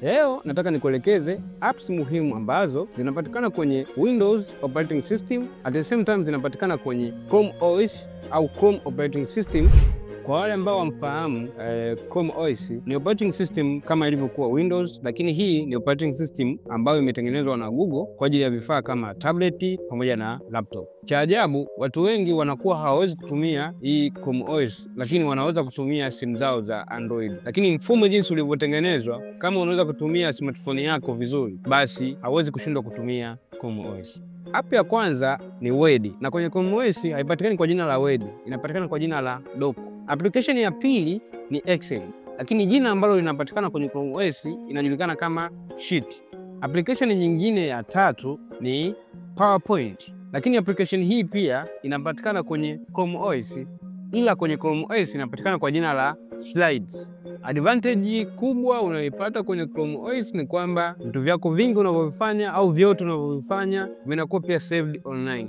Leo nataka nikuelekeze apps muhimu ambazo zinapatikana kwenye Windows operating system, at the same time zinapatikana kwenye Chrome OS au Chrome operating system. Kwa wale ambao wamfahamu, Chrome OS ni operating system kama ilivyokuwa Windows, lakini hii ni operating system ambayo imetengenezwa na Google kwa ajili ya vifaa kama tablet pamoja na laptop. Cha ajabu, watu wengi wanakuwa hawawezi kutumia hii Chrome OS, lakini wanaweza kutumia simu zao za Android. Lakini mfumo jinsi ulivyotengenezwa, kama unaweza kutumia smartphone yako vizuri, basi hauwezi kushindwa kutumia Chrome OS. App ya kwanza ni Word, na kwenye Chrome OS haipatikani kwa jina la Word, inapatikana kwa jina la Doc. Application ya pili ni Excel, lakini jina ambalo linapatikana kwenye Chrome OS inajulikana kama Sheet. Application nyingine ya tatu ni PowerPoint, lakini application hii pia inapatikana kwenye Chrome OS, ila kwenye Chrome OS inapatikana kwa jina la Slides. Advantage kubwa unayoipata kwenye Chrome OS ni kwamba vitu vyako vingi unavyofanya au vyote unavyofanya vinakuwa pia saved online.